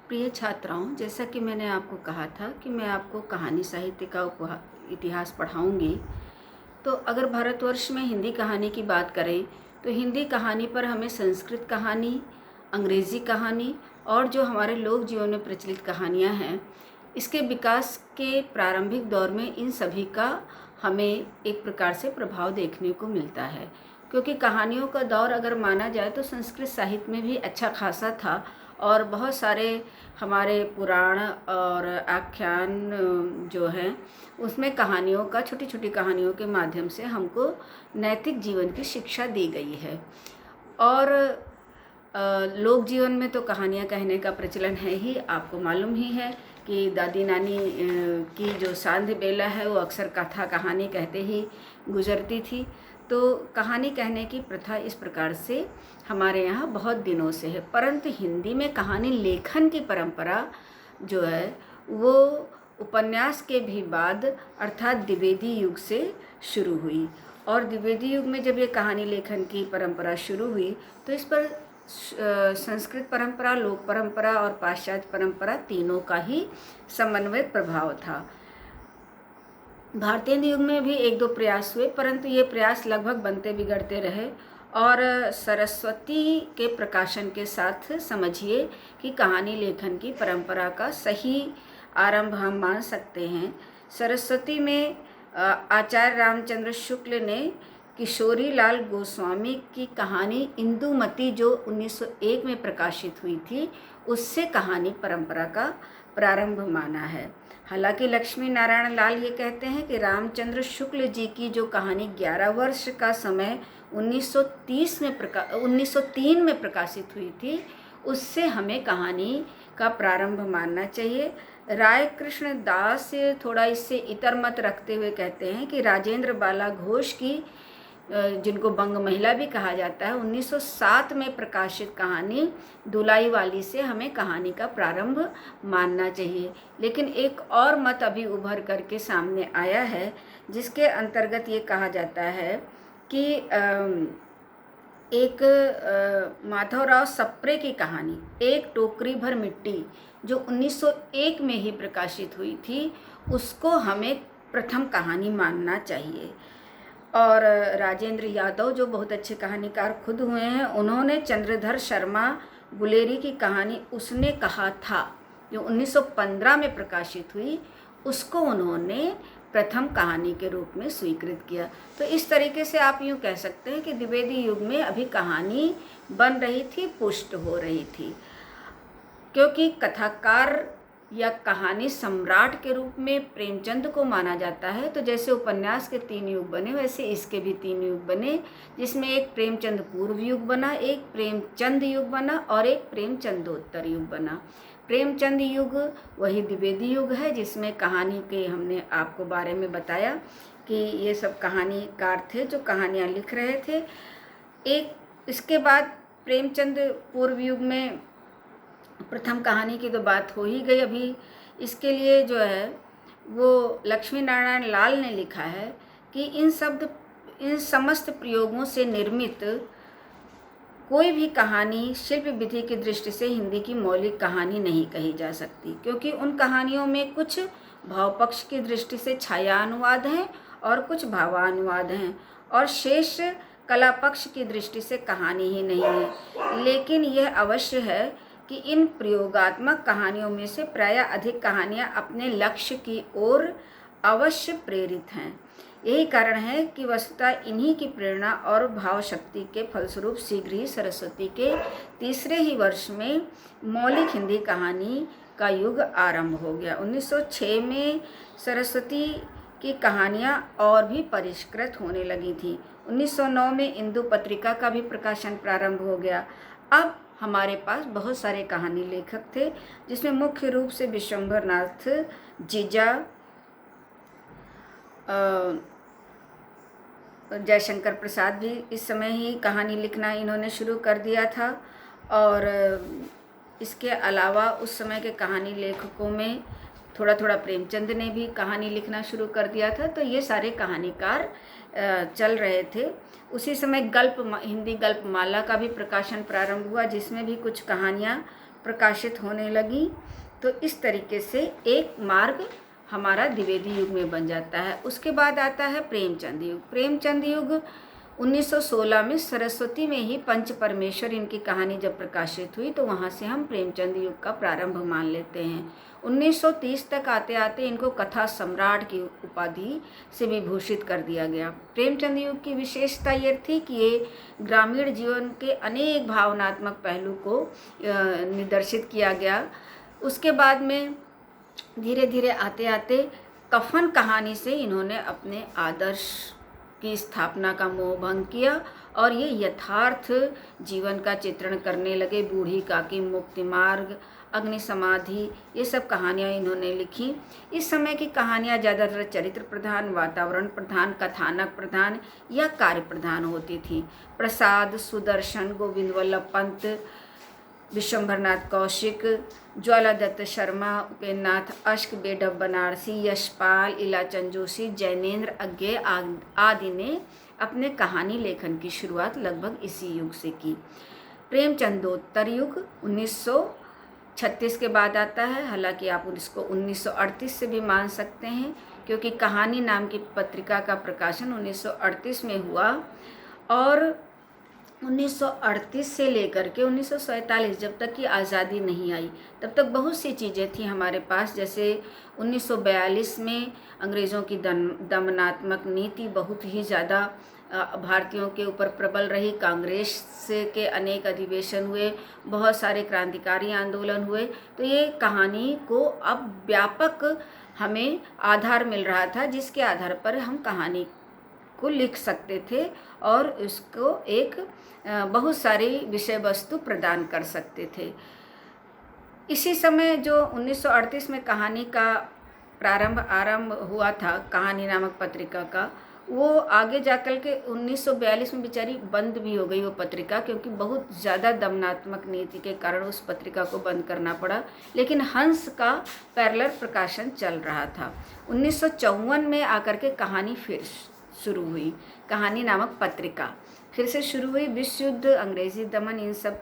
प्रिय छात्राओं, जैसा कि मैंने आपको कहा था कि मैं आपको कहानी साहित्य का इतिहास पढ़ाऊंगी। तो अगर भारतवर्ष में हिंदी कहानी की बात करें तो हिंदी कहानी पर हमें संस्कृत कहानी, अंग्रेज़ी कहानी और जो हमारे लोक जीवन में प्रचलित कहानियाँ हैं, इसके विकास के प्रारंभिक दौर में इन सभी का हमें एक प्रकार से प्रभाव देखने को मिलता है। क्योंकि कहानियों का दौर अगर माना जाए तो संस्कृत साहित्य में भी अच्छा खासा था और बहुत सारे हमारे पुराण और आख्यान जो हैं उसमें कहानियों का, छोटी छोटी कहानियों के माध्यम से हमको नैतिक जीवन की शिक्षा दी गई है। और लोक जीवन में तो कहानियाँ कहने का प्रचलन है ही, आपको मालूम ही है कि दादी नानी की जो सांध्य बेला है वो अक्सर कथा कहानी कहते ही गुजरती थी। तो कहानी कहने की प्रथा इस प्रकार से हमारे यहाँ बहुत दिनों से है। परंतु हिंदी में कहानी लेखन की परंपरा जो है वो उपन्यास के भी बाद अर्थात द्विवेदी युग से शुरू हुई। और द्विवेदी युग में जब ये कहानी लेखन की परंपरा शुरू हुई तो इस पर संस्कृत परंपरा, लोक परंपरा और पाश्चात्य परंपरा तीनों का ही समन्वित प्रभाव था। भारतीय युग में भी एक दो प्रयास हुए, परंतु ये प्रयास लगभग बनते बिगड़ते रहे। और सरस्वती के प्रकाशन के साथ समझिए कि कहानी लेखन की परंपरा का सही आरंभ हम मान सकते हैं। सरस्वती में आचार्य रामचंद्र शुक्ल ने किशोरी लाल गोस्वामी की कहानी इंदुमती जो 1901 में प्रकाशित हुई थी, उससे कहानी परंपरा का प्रारंभ माना है। हालांकि लक्ष्मी नारायण लाल ये कहते हैं कि रामचंद्र शुक्ल जी की जो कहानी 11 वर्ष का समय 1903 में प्रकाशित हुई थी, उससे हमें कहानी का प्रारंभ मानना चाहिए। राय कृष्ण दास थोड़ा इससे इतर मत रखते हुए कहते हैं कि राजेंद्र बाला घोष की, जिनको बंग महिला भी कहा जाता है, 1907 में प्रकाशित कहानी दुलाई वाली से हमें कहानी का प्रारंभ मानना चाहिए। लेकिन एक और मत अभी उभर करके सामने आया है जिसके अंतर्गत ये कहा जाता है कि एक माधवराव सप्रे की कहानी एक टोकरी भर मिट्टी जो 1901 में ही प्रकाशित हुई थी, उसको हमें प्रथम कहानी मानना चाहिए। और राजेंद्र यादव जो बहुत अच्छे कहानीकार खुद हुए हैं, उन्होंने चंद्रधर शर्मा गुलेरी की कहानी उसने कहा था जो 1915 में प्रकाशित हुई, उसको उन्होंने प्रथम कहानी के रूप में स्वीकृत किया। तो इस तरीके से आप यूँ कह सकते हैं कि द्विवेदी युग में अभी कहानी बन रही थी, पुष्ट हो रही थी। क्योंकि कथाकार या कहानी सम्राट के रूप में प्रेमचंद को माना जाता है, तो जैसे उपन्यास के 3 युग बने वैसे इसके भी 3 युग बने, जिसमें एक प्रेमचंद पूर्व युग बना, एक प्रेमचंद युग बना और एक प्रेमचंदोत्तर युग बना। प्रेमचंद युग वही द्विवेदी युग है जिसमें कहानी के हमने आपको बारे में बताया कि ये सब कहानीकार थे जो कहानियाँ लिख रहे थे। एक इसके बाद प्रेमचंद पूर्व युग में प्रथम कहानी की तो बात हो ही गई। अभी इसके लिए जो है वो लक्ष्मी नारायण लाल ने लिखा है कि इन समस्त प्रयोगों से निर्मित कोई भी कहानी शिल्प विधि की दृष्टि से हिंदी की मौलिक कहानी नहीं कही जा सकती, क्योंकि उन कहानियों में कुछ भाव पक्ष की दृष्टि से छाया अनुवाद हैं और कुछ भावानुवाद हैं और शेष कला पक्ष की दृष्टि से कहानी ही नहीं है। लेकिन यह अवश्य है कि इन प्रयोगात्मक कहानियों में से प्रायः अधिक कहानियाँ अपने लक्ष्य की ओर अवश्य प्रेरित हैं। यही कारण है कि वस्तुतः इन्हीं की प्रेरणा और भाव शक्ति के फलस्वरूप शीघ्र ही सरस्वती के तीसरे ही वर्ष में मौलिक हिंदी कहानी का युग आरंभ हो गया। 1906 में सरस्वती की कहानियाँ और भी परिष्कृत होने लगी थी। 1909 में इंदु पत्रिका का भी प्रकाशन प्रारंभ हो गया। अब हमारे पास बहुत सारे कहानी लेखक थे, जिसमें मुख्य रूप से विश्वंभर नाथ जीजा, जयशंकर प्रसाद भी इस समय ही कहानी लिखना इन्होंने शुरू कर दिया था। और इसके अलावा उस समय के कहानी लेखकों में थोड़ा थोड़ा प्रेमचंद ने भी कहानी लिखना शुरू कर दिया था। तो ये सारे कहानीकार चल रहे थे। उसी समय हिंदी गल्पमाला का भी प्रकाशन प्रारंभ हुआ, जिसमें भी कुछ कहानियाँ प्रकाशित होने लगी। तो इस तरीके से एक मार्ग हमारा द्विवेदी युग में बन जाता है। उसके बाद आता है प्रेमचंद युग। प्रेमचंद युग 1916 में सरस्वती में ही पंच परमेश्वर इनकी कहानी जब प्रकाशित हुई, तो वहाँ से हम प्रेमचंद युग का प्रारंभ मान लेते हैं। 1930 तक आते आते इनको कथा सम्राट की उपाधि से विभूषित कर दिया गया। प्रेमचंद युग की विशेषता ये थी कि ये ग्रामीण जीवन के अनेक भावनात्मक पहलू को निदर्शित किया गया। उसके बाद में धीरे धीरे आते आते कफन कहानी से इन्होंने अपने आदर्श की स्थापना का मोह भंग किया और ये यथार्थ जीवन का चित्रण करने लगे। बूढ़ी काकी, मुक्ति मार्ग, अग्नि समाधि, ये सब कहानियाँ इन्होंने लिखी। इस समय की कहानियाँ ज़्यादातर चरित्र प्रधान, वातावरण प्रधान, कथानक प्रधान या कार्य प्रधान होती थी। प्रसाद, सुदर्शन, गोविंद वल्लभ पंत, विश्वंभरनाथ कौशिक, ज्वालादत्त शर्मा, उपेन्द्रनाथ अश्क, बेढप बनारसी, यशपाल, इलाचंद जोशी, जैनेन्द्र अज्ञे आदि ने अपने कहानी लेखन की शुरुआत लगभग इसी युग से की। प्रेमचंदोत्तर युग 1936 के बाद आता है। हालांकि आप इसको 1938 से भी मान सकते हैं, क्योंकि कहानी नाम की पत्रिका का प्रकाशन 1938 में हुआ और 1938 से लेकर के 1947 जब तक की आज़ादी नहीं आई, तब तक बहुत सी चीज़ें थी हमारे पास। जैसे 1942 में अंग्रेज़ों की दमनात्मक नीति बहुत ही ज़्यादा भारतीयों के ऊपर प्रबल रही। कांग्रेस के अनेक अधिवेशन हुए, बहुत सारे क्रांतिकारी आंदोलन हुए। तो ये कहानी को अब व्यापक हमें आधार मिल रहा था, जिसके आधार पर हम कहानी को लिख सकते थे और उसको एक बहुत सारी विषय वस्तु प्रदान कर सकते थे। इसी समय जो 1938 में कहानी का आरंभ हुआ था, कहानी नामक पत्रिका का, वो आगे जाकर के 1942 में बेचारी बंद भी हो गई वो पत्रिका, क्योंकि बहुत ज़्यादा दमनात्मक नीति के कारण उस पत्रिका को बंद करना पड़ा। लेकिन हंस का पैरेलल प्रकाशन चल रहा था। 1954 में आकर के कहानी फिर शुरू हुई, कहानी नामक पत्रिका फिर से शुरू हुई। विश्व युद्ध, अंग्रेज़ी दमन, इन सब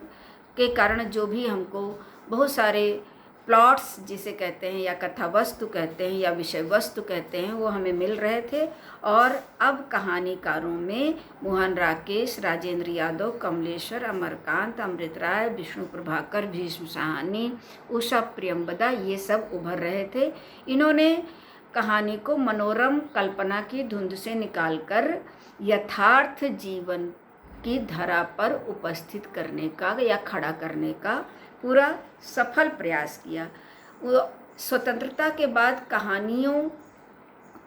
के कारण जो भी हमको बहुत सारे प्लॉट्स जिसे कहते हैं या कथा वस्तु कहते हैं या विषय वस्तु कहते हैं, वो हमें मिल रहे थे। और अब कहानीकारों में मोहन राकेश, राजेंद्र यादव, कमलेश्वर, अमरकांत, अमृत राय, विष्णु प्रभाकर, भीष्म साहनी, उषा प्रियंबदा, ये सब उभर रहे थे। इन्होंने कहानी को मनोरम कल्पना की धुंध से निकालकर यथार्थ जीवन की धरा पर उपस्थित करने का या खड़ा करने का पूरा सफल प्रयास किया। वो स्वतंत्रता के बाद कहानियों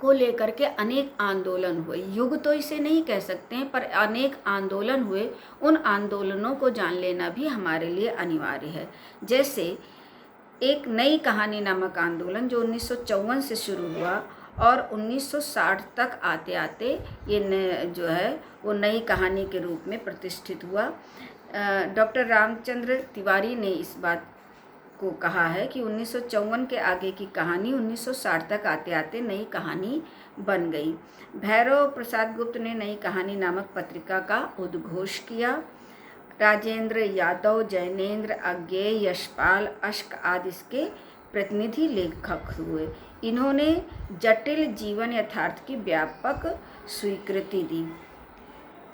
को लेकर के अनेक आंदोलन हुए। युग तो इसे नहीं कह सकते हैं, पर अनेक आंदोलन हुए। उन आंदोलनों को जान लेना भी हमारे लिए अनिवार्य है। जैसे एक नई कहानी नामक आंदोलन जो 1954 से शुरू हुआ और 1960 तक आते आते ये जो है वो नई कहानी के रूप में प्रतिष्ठित हुआ। डॉक्टर रामचंद्र तिवारी ने इस बात को कहा है कि 1954 के आगे की कहानी 1960 तक आते आते नई कहानी बन गई। भैरव प्रसाद गुप्त ने नई कहानी नामक पत्रिका का उद्घोष किया। राजेंद्र यादव, जैनेन्द्र अज्ञे, यशपाल अश्क आदि इसके प्रतिनिधि लेखक हुए। इन्होंने जटिल जीवन यथार्थ की व्यापक स्वीकृति दी।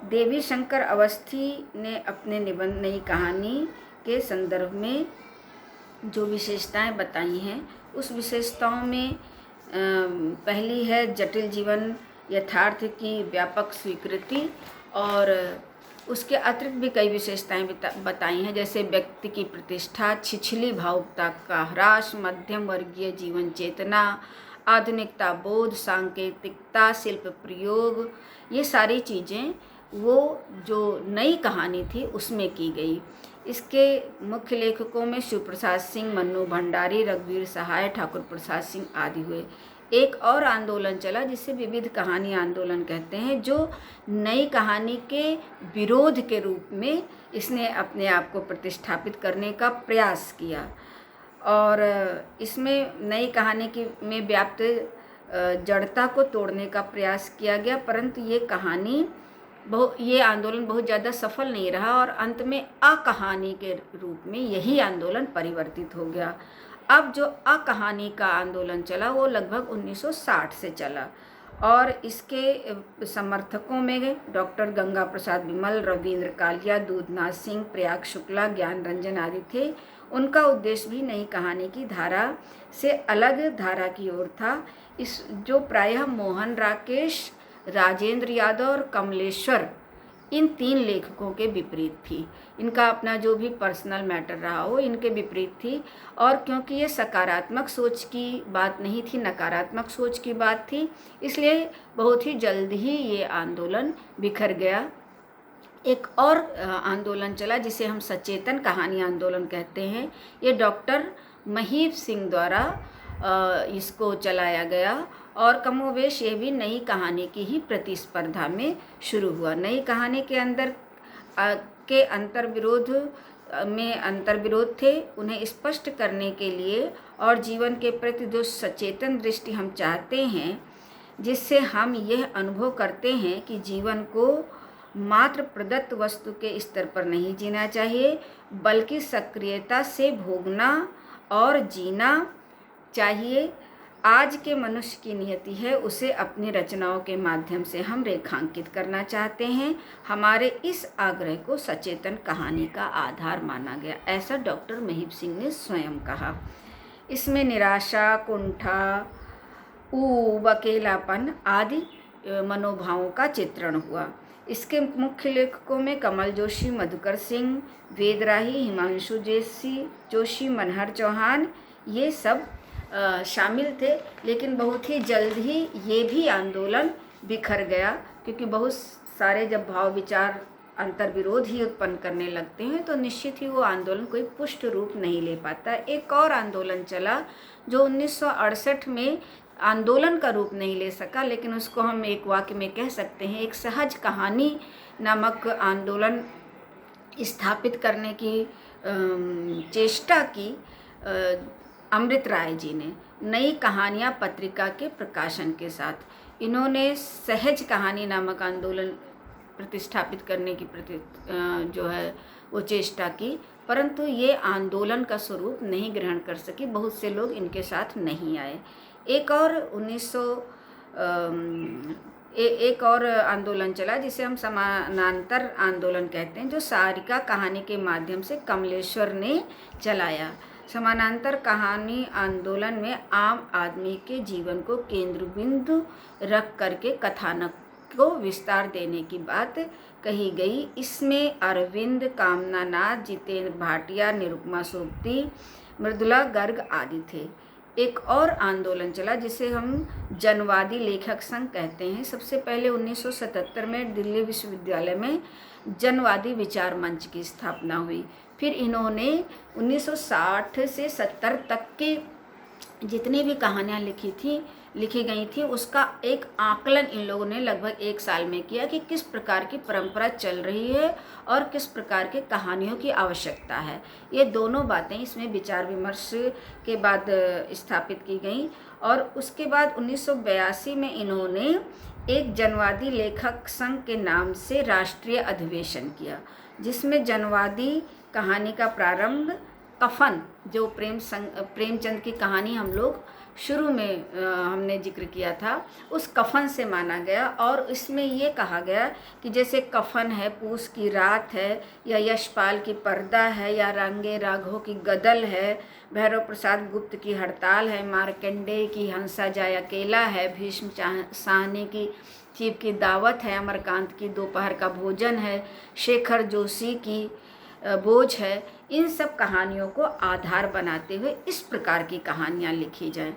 देवी शंकर अवस्थी ने अपने निबंध नई कहानी के संदर्भ में जो विशेषताएं बताई हैं, उस विशेषताओं में पहली है जटिल जीवन यथार्थ की व्यापक स्वीकृति, और उसके अतिरिक्त भी कई विशेषताएं बताई हैं, जैसे व्यक्ति की प्रतिष्ठा, छिछली भावुकता का ह्रास, मध्यम वर्गीय जीवन चेतना, आधुनिकता बोध, सांकेतिकता, शिल्प प्रयोग। ये सारी चीज़ें वो जो नई कहानी थी उसमें की गई। इसके मुख्य लेखकों में शिव प्रसाद सिंह, मन्नू भंडारी, रघुवीर सहाय, ठाकुर प्रसाद सिंह आदि हुए। एक और आंदोलन चला जिसे विविध कहानी आंदोलन कहते हैं, जो नई कहानी के विरोध के रूप में इसने अपने आप को प्रतिष्ठापित करने का प्रयास किया। और इसमें नई कहानी में व्याप्त जड़ता को तोड़ने का प्रयास किया गया, परंतु ये कहानी ये आंदोलन बहुत ज़्यादा सफल नहीं रहा और अंत में अकहानी के रूप में यही आंदोलन परिवर्तित हो गया। अब जो अकहानी का आंदोलन चला वो लगभग 1960 से चला और इसके समर्थकों में डॉक्टर गंगा प्रसाद विमल, रविंद्र कालिया, दूधनाथ सिंह, प्रयाग शुक्ला, ज्ञान रंजन आदि थे। उनका उद्देश्य भी नई कहानी की धारा से अलग धारा की ओर था, इस जो प्रायः मोहन राकेश, राजेंद्र यादव और कमलेश्वर इन 3 लेखकों के विपरीत थी। इनका अपना जो भी पर्सनल मैटर रहा हो इनके विपरीत थी और क्योंकि ये सकारात्मक सोच की बात नहीं थी, नकारात्मक सोच की बात थी, इसलिए बहुत ही जल्द ही ये आंदोलन बिखर गया। एक और आंदोलन चला जिसे हम सचेतन कहानी आंदोलन कहते हैं। ये डॉक्टर महीप सिंह द्वारा इसको चलाया गया और कमोवेश ये भी नई कहानी की ही प्रतिस्पर्धा में शुरू हुआ। नई कहानी के अंदर के अंतर्विरोध थे, उन्हें स्पष्ट करने के लिए और जीवन के प्रति जो सचेतन दृष्टि हम चाहते हैं, जिससे हम यह अनुभव करते हैं कि जीवन को मात्र प्रदत्त वस्तु के स्तर पर नहीं जीना चाहिए, बल्कि सक्रियता से भोगना और जीना चाहिए। आज के मनुष्य की नियति है, उसे अपनी रचनाओं के माध्यम से हम रेखांकित करना चाहते हैं। हमारे इस आग्रह को सचेतन कहानी का आधार माना गया, ऐसा डॉक्टर महीप सिंह ने स्वयं कहा। इसमें निराशा, कुंठा, ऊब, अकेलापन आदि मनोभावों का चित्रण हुआ। इसके मुख्य लेखकों में कमल जोशी, मधुकर सिंह, वेद राही, हिमांशु जोशी, मनहर चौहान ये सब शामिल थे। लेकिन बहुत ही जल्द ही ये भी आंदोलन बिखर गया, क्योंकि बहुत सारे जब भाव विचार अंतर्विरोध ही उत्पन्न करने लगते हैं तो निश्चित ही वो आंदोलन कोई पुष्ट रूप नहीं ले पाता। एक और आंदोलन चला जो 1968 में आंदोलन का रूप नहीं ले सका, लेकिन उसको हम एक वाक्य में कह सकते हैं, एक सहज कहानी नामक आंदोलन स्थापित करने की चेष्टा की अमृत राय जी ने नई कहानियाँ पत्रिका के प्रकाशन के साथ। इन्होंने सहज कहानी नामक आंदोलन प्रतिष्ठापित करने की जो है वो चेष्टा की, परंतु ये आंदोलन का स्वरूप नहीं ग्रहण कर सकी, बहुत से लोग इनके साथ नहीं आए। एक और आंदोलन चला जिसे हम समानांतर आंदोलन कहते हैं, जो सारिका कहानी के माध्यम से कमलेश्वर ने चलाया। समानांतर कहानी आंदोलन में आम आदमी के जीवन को केंद्र बिंदु रख करके कथानक को विस्तार देने की बात कही गई। इसमें अरविंद, कामना नाथ, जितेंद्र भाटिया, निरुपमा सोबती, मृदुला गर्ग आदि थे। एक और आंदोलन चला जिसे हम जनवादी लेखक संघ कहते हैं। सबसे पहले 1977 में दिल्ली विश्वविद्यालय में जनवादी विचार मंच की स्थापना हुई। फिर इन्होंने 1960 से 70 तक के जितनी भी कहानियाँ लिखी गई थी उसका एक आकलन इन लोगों ने लगभग 1 साल में किया कि किस प्रकार की परंपरा चल रही है और किस प्रकार के कहानियों की आवश्यकता है। ये दोनों बातें इसमें विचार विमर्श के बाद स्थापित की गई और उसके बाद 1982 में इन्होंने एक जनवादी लेखक संघ के नाम से राष्ट्रीय अधिवेशन किया, जिसमें जनवादी कहानी का प्रारंभ कफन, जो प्रेमचंद की कहानी हम लोग शुरू में हमने जिक्र किया था, उस कफन से माना गया। और इसमें ये कहा गया कि जैसे कफन है, पूस की रात है, या यशपाल की पर्दा है, या रंगे राघव की गदल है, भैरव प्रसाद गुप्त की हड़ताल है, मार्कंडेय की हंसा जाए अकेला है, भीष्म साहनी की चीफ की दावत है, अमरकांत की दोपहर का भोजन है, शेखर जोशी की बोझ है। इन सब कहानियों को आधार बनाते हुए इस प्रकार की कहानियाँ लिखी जाएं।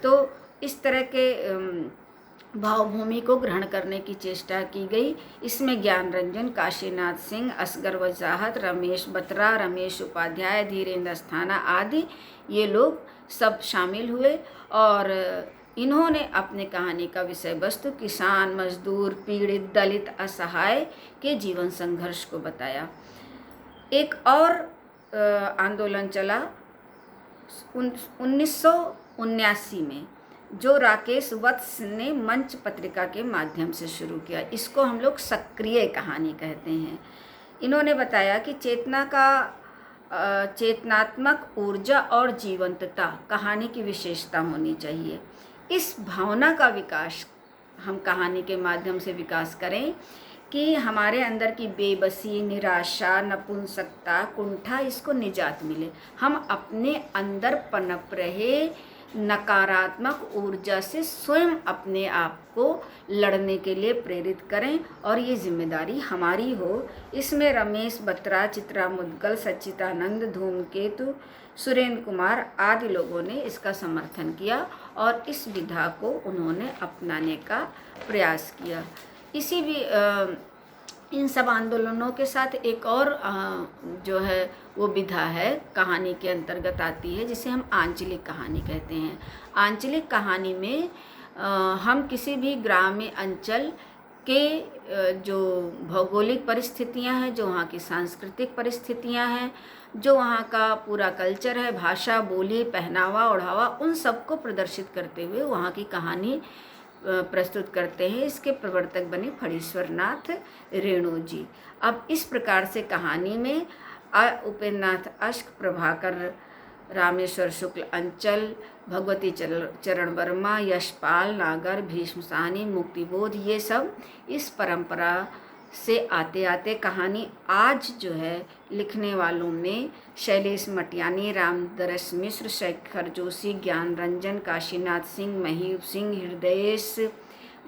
तो इस तरह के भावभूमि को ग्रहण करने की चेष्टा की गई। इसमें ज्ञान रंजन, काशीनाथ सिंह, असगर वजाहत, रमेश बत्रा, रमेश उपाध्याय, धीरेन्द्र अस्थाना आदि ये लोग सब शामिल हुए और इन्होंने अपने कहानी का विषय वस्तु किसान, मजदूर, पीड़ित, दलित, असहाय के जीवन संघर्ष को बताया। एक और आंदोलन चला 1979 में, जो राकेश वत्स ने मंच पत्रिका के माध्यम से शुरू किया। इसको हम लोग सक्रिय कहानी कहते हैं। इन्होंने बताया कि चेतनात्मक ऊर्जा और जीवंतता कहानी की विशेषता होनी चाहिए। इस भावना का विकास हम कहानी के माध्यम से विकास करें कि हमारे अंदर की बेबसी, निराशा, नपुंसकता, कुंठा, इसको निजात मिले। हम अपने अंदर पनप रहे नकारात्मक ऊर्जा से स्वयं अपने आप को लड़ने के लिए प्रेरित करें और ये जिम्मेदारी हमारी हो। इसमें रमेश बत्रा, चित्रा मुद्गल, सच्चिदानंद, धूमकेतु, सुरेंद्र कुमार आदि लोगों ने इसका समर्थन किया और इस विधा को उन्होंने अपनाने का प्रयास किया। इसी भी इन सब आंदोलनों के साथ एक और जो है वो विधा है, कहानी के अंतर्गत आती है, जिसे हम आंचलिक कहानी कहते हैं। आंचलिक कहानी में हम किसी भी ग्रामीण अंचल के जो भौगोलिक परिस्थितियां हैं, जो वहाँ की सांस्कृतिक परिस्थितियां हैं, जो वहाँ का पूरा कल्चर है, भाषा, बोली, पहनावा, ओढ़ावा, उन सबको प्रदर्शित करते हुए वहाँ की कहानी प्रस्तुत करते हैं। इसके प्रवर्तक बने फणीश्वर नाथ रेणु जी। अब इस प्रकार से कहानी में उपेंद्रनाथ अश्क, प्रभाकर रामेश्वर शुक्ल अंचल, भगवती चरण वर्मा, यशपाल नागर, भीष्म साहनी, मुक्तिबोध, ये सब इस परंपरा से आते आते कहानी आज जो है लिखने वालों में शैलेश मटियानी, रामदरस मिश्र, शेखर जोशी, ज्ञान रंजन, काशीनाथ सिंह, महीप सिंह, हृदयेश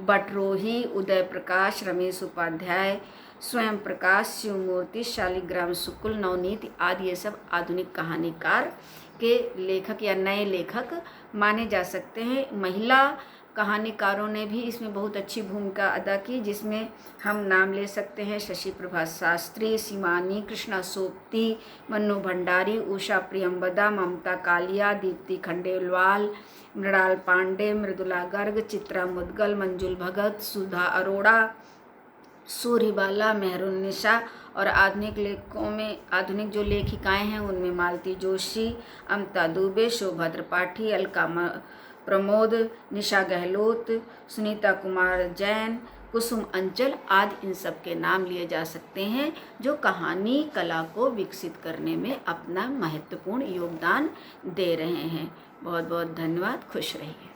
बटरोही, उदय प्रकाश, रमेश उपाध्याय, स्वयं प्रकाश, शिवमूर्ति, शालिग्राम शुक्ल, नवनीत आदि ये सब आधुनिक कहानीकार के लेखक या नए लेखक माने जा सकते हैं। महिला कहानीकारों ने भी इसमें बहुत अच्छी भूमिका अदा की, जिसमें हम नाम ले सकते हैं शशि प्रभा शास्त्री, सीमानी, कृष्णा सोप्ती, मन्नू भंडारी, उषा प्रियंवदा, ममता कालिया, दीप्ति खंडेलवाल, मृणाल पांडे, मृदुला गर्ग, चित्रा मुद्गल, मंजुल भगत, सुधा अरोड़ा, सूर्यबाला, मेहरुन्निशा और आधुनिक लेखकों में आधुनिक जो लेखिकाएं हैं उनमें मालती जोशी, अमता दुबे, शोभा त्रिपाठी, अलका प्रमोद, निशा गहलोत, सुनीता कुमार जैन, कुसुम अंचल आदि इन सब के नाम लिए जा सकते हैं, जो कहानी कला को विकसित करने में अपना महत्वपूर्ण योगदान दे रहे हैं। बहुत बहुत धन्यवाद। खुश रहिए।